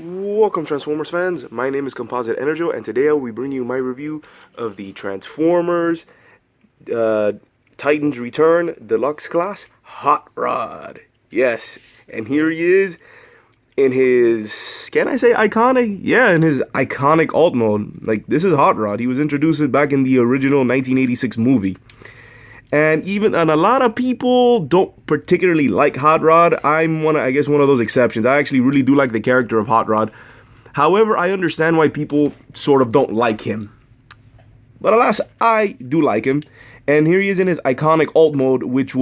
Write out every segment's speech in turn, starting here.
Welcome Transformers fans, my name is Composite EnerJoe and today I will be bringing you my review of the Transformers Titans Return Deluxe Class Hot Rod. Yes, and here he is in his, can I say iconic? Yeah, in his iconic alt mode. Like, this is Hot Rod. He was introduced back in the original 1986 movie. And a lot of people don't particularly like Hot Rod. I'm one of those exceptions. I actually really do like the character of Hot Rod. However, I understand why people sort of don't like him. But alas, I do like him. And here he is in his iconic alt mode, which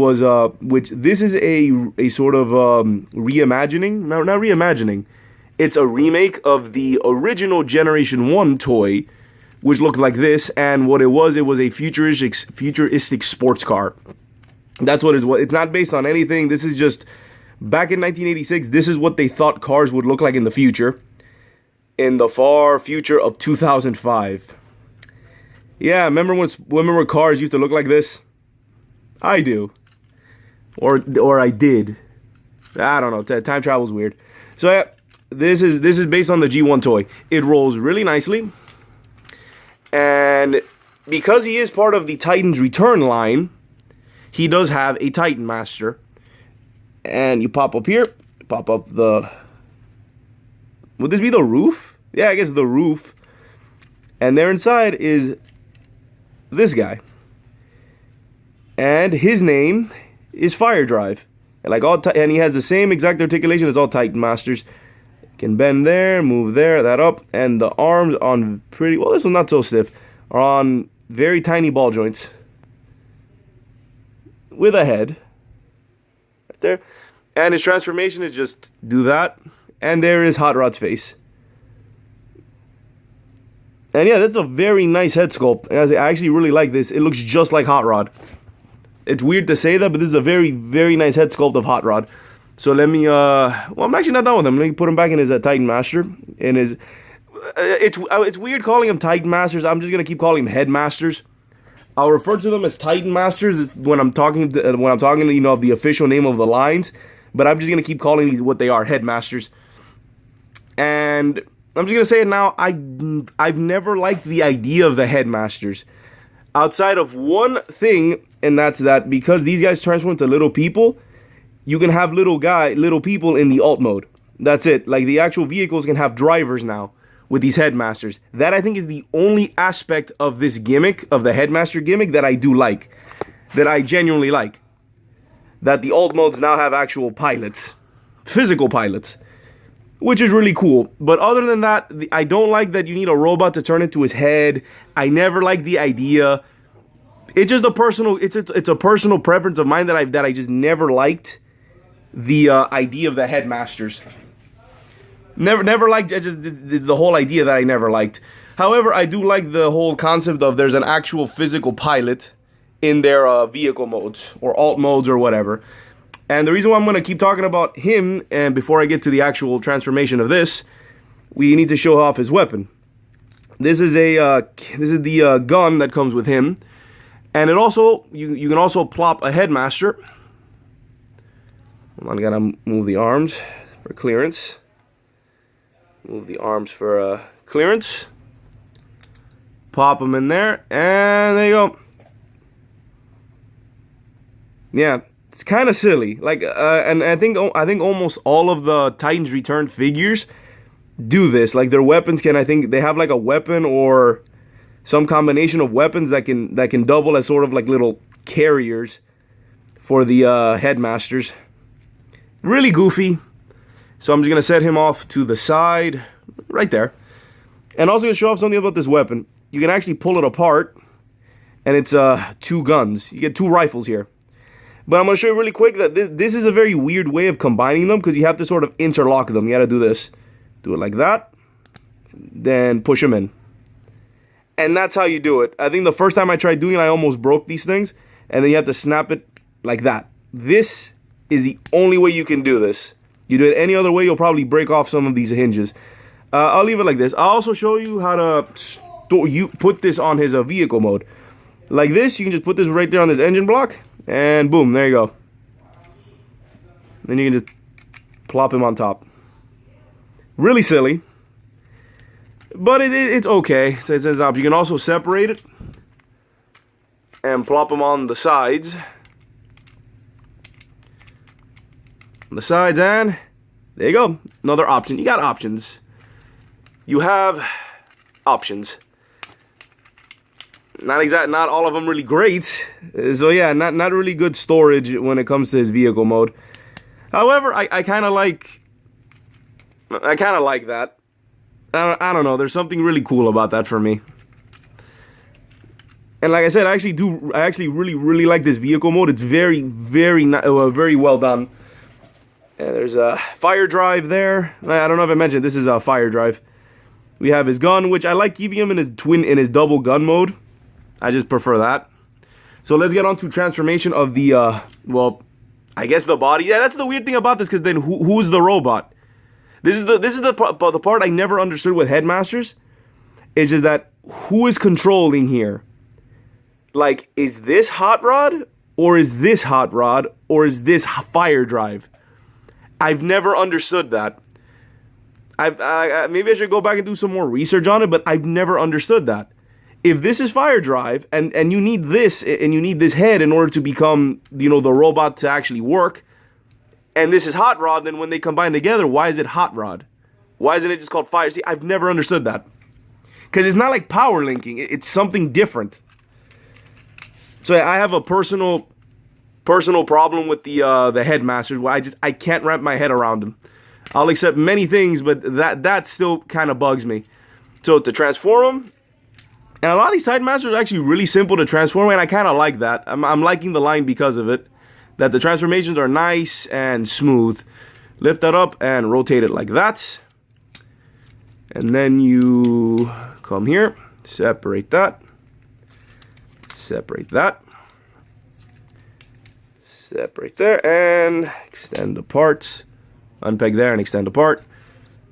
this is a sort of reimagining. No, not reimagining. It's a remake of the original Generation 1 toy, which looked like this, and what it was a futuristic sports car. That's what it was. It's not based on anything. This is just, back in 1986, this is what they thought cars would look like in the future. In the far future of 2005. Yeah, remember when cars used to look like this? I do. Or I did. I don't know. Time travel's weird. So yeah, this is based on the G1 toy. It rolls really nicely. And because he is part of the Titans Return line, he does have a Titan Master. And you pop up here, pop up the... Would this be the roof? Yeah, I guess the roof. And there inside is this guy. And his name is Fire Drive. And he has the same exact articulation as all Titan Masters. Can bend there, move there, that up, and the arms on pretty, well, this one's not so stiff, are on very tiny ball joints with a head right there. And his transformation is just do that, and there is Hot Rod's face. And yeah, that's a very nice head sculpt. I actually really like this. It looks just like Hot Rod. It's weird to say that, but this is a very, very nice head sculpt of Hot Rod. So let me, well, I'm actually not done with him. Let me put him back in his Titan Master. It's weird calling him Titan Masters. I'm just going to keep calling him Headmasters. I'll refer to them as Titan Masters when I'm talking, of the official name of the lines. But I'm just going to keep calling these what they are, Headmasters. And I'm just going to say it now, I've never liked the idea of the Headmasters. Outside of one thing, and that's that because these guys transform into little people, you can have little people in the alt mode. That's it. Like, the actual vehicles can have drivers now with these Headmasters. That, I think, is the only aspect of this gimmick, of the Headmaster gimmick, that I do like. That I genuinely like. That the alt modes now have actual pilots. Physical pilots. Which is really cool. But other than that, I don't like that you need a robot to turn into his head. I never liked the idea. It's just a personal preference of mine that I just never liked. The idea of the Headmasters. Never liked just the whole idea that I never liked. However, I do like the whole concept of there's an actual physical pilot in their vehicle modes or alt modes or whatever. And the reason why I'm going to keep talking about him, and before I get to the actual transformation of this, we need to show off his weapon. This is the gun that comes with him, and it also you can also plop a Headmaster. I gotta move the arms for clearance. Move the arms for clearance. Pop them in there, and there you go. Yeah, it's kind of silly. Like, and I think almost all of the Titans Return figures do this. Like, their weapons I think they have like a weapon or some combination of weapons that can double as sort of like little carriers for the Headmasters. Really goofy. So I'm just going to set him off to the side. Right there. And also going to show off something about this weapon. You can actually pull it apart. And it's two guns. You get two rifles here. But I'm going to show you really quick that this is a very weird way of combining them. Because you have to sort of interlock them. You got to do this. Do it like that. Then push them in. And that's how you do it. I think the first time I tried doing it, I almost broke these things. And then you have to snap it like that. This is the only way you can do this. You do it any other way, you'll probably break off some of these hinges. I'll leave it like this. I'll also show you how to put this on his vehicle mode. Like this, you can just put this right there on this engine block, and boom, there you go. Then you can just plop him on top. Really silly. But it's okay. So it's an option. You can also separate it and plop them on the sides. On the sides, and there you go. Another option. You got options. You have options. Not all of them really great. So yeah, not really good storage when it comes to his vehicle mode. However, I kind of like that. I don't know. There's something really cool about that for me. And like I said, I actually really like this vehicle mode. It's very well done. And there's a fire drive there. I don't know if I mentioned this is a fire drive. We have his gun, which I like keeping him in his double gun mode. I just prefer that. So let's get on to transformation of the well, I guess the body. Yeah, that's the weird thing about this, because then who's the robot? This is the part I never understood with Headmasters. Is just that who is controlling here? Like, is this Hot Rod, or is this Hot Rod, or is this fire drive? I've never understood that. Maybe I should go back and do some more research on it, but I've never understood that. If this is fire drive, and you need this, and you need this head in order to become, the robot to actually work, and this is Hot Rod, then when they combine together, why is it Hot Rod? Why isn't it just called Fire? See, I've never understood that. Because it's not like power linking. It's something different. So I have a personal problem with the Headmasters, where I can't wrap my head around them. I'll accept many things, but that still kind of bugs me. So to transform them, and a lot of these Sidemasters are actually really simple to transform, and I kind of like that. I'm liking the line because of it. That the transformations are nice and smooth. Lift that up and rotate it like that. And then you come here, separate that. Separate that. Separate there, and extend apart. Unpeg there and extend apart.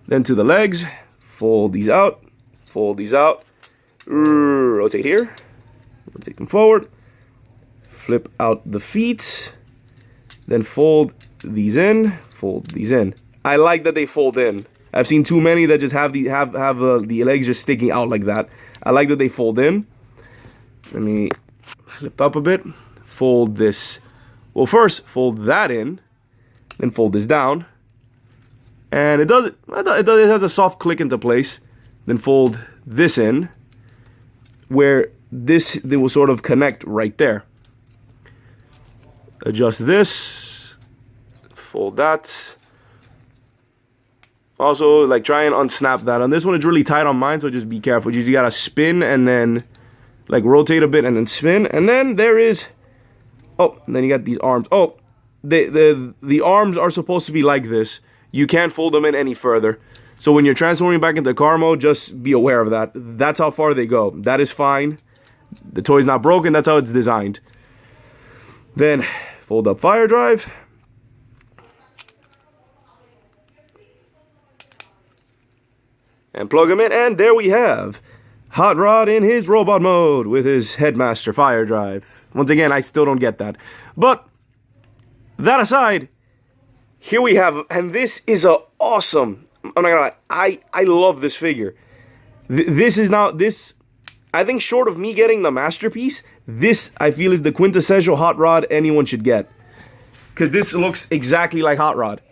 Then to the legs, fold these out. Fold these out. Rotate here. Rotate them forward. Flip out the feet. Then fold these in. Fold these in. I like that they fold in. I've seen too many that just have the legs just sticking out like that. I like that they fold in. Let me lift up a bit. Fold this. Well, first fold that in. Then fold this down. And it has a soft click into place. Then fold this in, where they will sort of connect right there. Adjust this, fold that. Also, like, try and unsnap that. On this one, it's really tight on mine, so just be careful. You just gotta spin and then, like, rotate a bit and then spin. And then there is, oh, and then you got these arms. Oh, the arms are supposed to be like this. You can't fold them in any further. So when you're transforming back into car mode, just be aware of that. That's how far they go. That is fine. The toy's not broken. That's how it's designed. Then fold up fire drive. And plug him in. And there we have Hot Rod in his robot mode with his Headmaster fire drive. Once again, I still don't get that. But that aside, here we have, and this is a awesome, I'm not gonna lie, I love this figure. This is now, I think short of me getting the masterpiece, this I feel is the quintessential Hot Rod anyone should get. Because this looks exactly like Hot Rod.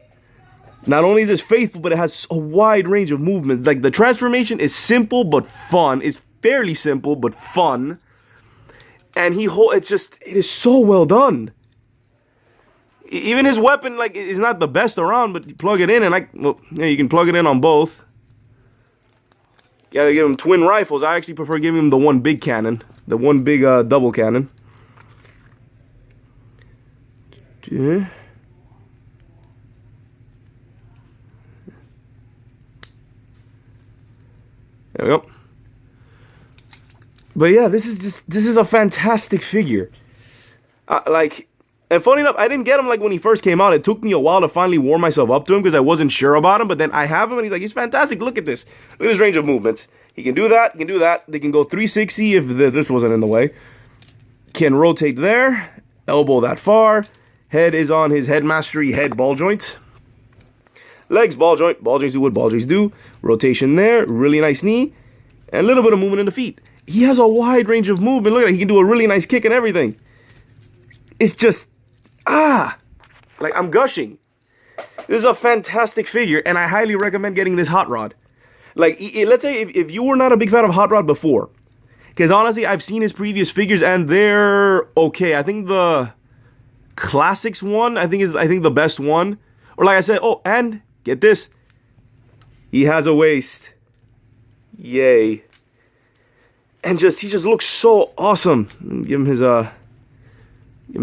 Not only is this faithful, but it has a wide range of movements. Like, the transformation is simple but fun. It's fairly simple but fun. And it is so well done. Even his weapon, like, is not the best around, but you plug it in and you can plug it in on both. You gotta give him twin rifles. I actually prefer giving him the one big cannon. The one big double cannon. Yeah. There we go. But yeah, this is a fantastic figure. And funny enough, I didn't get him like when he first came out. It took me a while to finally warm myself up to him because I wasn't sure about him. But then I have him and he's fantastic. Look at this. Look at his range of movements. He can do that. He can do that. They can go 360 if this wasn't in the way. Can rotate there. Elbow that far. Head is on his Headmastery head ball joint. Legs, ball joints do what ball joints do. Rotation there, really nice knee, and a little bit of movement in the feet. He has a wide range of movement. Look at it, he can do a really nice kick and everything. It's just, like I'm gushing. This is a fantastic figure, and I highly recommend getting this hot rod. Like, let's say if you were not a big fan of hot rod before, because honestly, I've seen his previous figures and they're okay. I think the Classics one, I think the best one. Or like I said, oh, and get this, he has a waist. Yay. And he just looks so awesome. Give him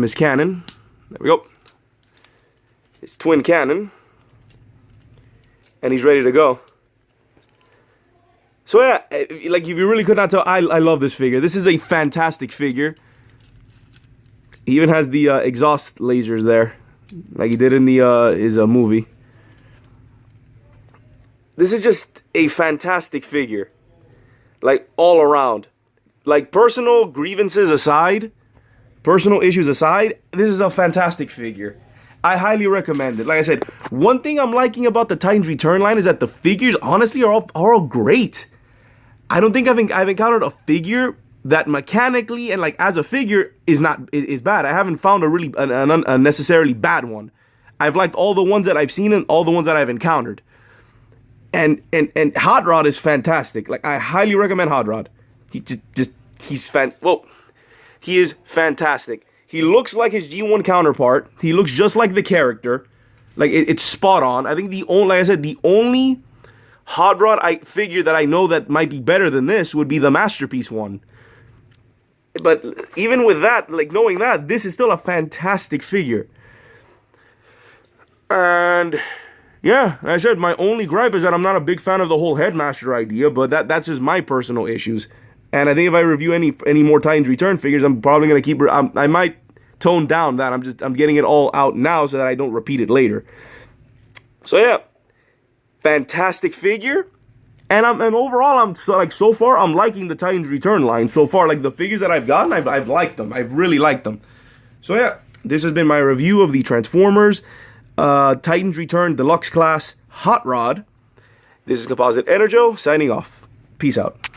his cannon. There we go. His twin cannon. And he's ready to go. So yeah, like if you really could not tell, I love this figure. This is a fantastic figure. He even has the exhaust lasers there, like he did in the his movie. This is just a fantastic figure, like all around. Like personal grievances aside, personal issues aside, this is a fantastic figure. I highly recommend it. Like I said, one thing I'm liking about the Titans Return line is that the figures honestly are all great. I don't think I've encountered a figure that mechanically and like as a figure is bad. I haven't found a really an unnecessarily bad one. I've liked all the ones that I've seen and all the ones that I've encountered. And Hot Rod is fantastic. Like I highly recommend Hot Rod. He is fantastic. He looks like his G1 counterpart. He looks just like the character. Like it's spot on. I think the only Hot Rod figure that I know that might be better than this would be the Masterpiece one. But even with that, like knowing that, this is still a fantastic figure. And yeah, like I said, my only gripe is that I'm not a big fan of the whole Headmaster idea, but that's just my personal issues. And I think if I review any more Titans Return figures, I'm probably gonna keep. I might tone down that. I'm getting it all out now so that I don't repeat it later. So yeah, fantastic figure. And overall, so far I'm liking the Titans Return line so far. Like the figures that I've gotten, I've liked them. I've really liked them. So yeah, this has been my review of the Transformers Titans Return Deluxe Class Hot Rod. This is Composite EnerJoe signing off. Peace out.